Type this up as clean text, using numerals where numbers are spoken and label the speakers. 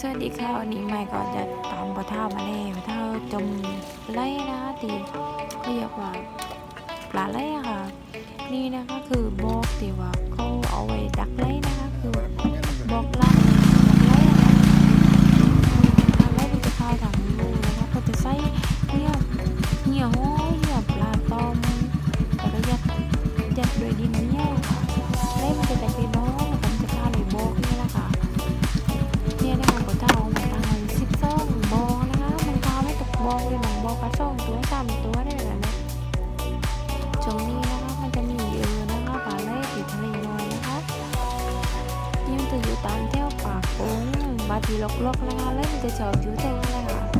Speaker 1: สวัสดีค่ะวันนี้ใหม่ก็จะตามปลาเท่ามาเล่ปลาเท่าจมไล่นะคะตีเรียกว่าปลาไล่อะค่ะนี่นะคะคือบอกที่ว่าเขาเอาไว้ดักไล่นะคะคือบอกล่างบอกไล่อะค่ะไล่มันจะคายทางรูนะคะก็จะใส่เหี้ยห้อยเหี้ยปลาตอมแล้วก็ยัดด้วยดินเนี่ยค่ะไล่มันจะแตกเป็นน้องแล้วก็มันจะคาเลยบอกนี่แหละค่ะเนี่ยนะคะปลาเท่ามาตั้งไว้12บอกนะคะมันคาไม่ตกบอกเลยมันบอกกระช่องตัว3ตัวได้แล้วนะช่วงนี้นะคะมันจะมีเยอะนะคะปลาไล่ติดทะเลน้อยนะคะนี่มันจะอยู่ตามแถวปากโป้งบางทีลอกๆนะคะแล้วมันจะชอบอยู่แถวอะไรค่ะ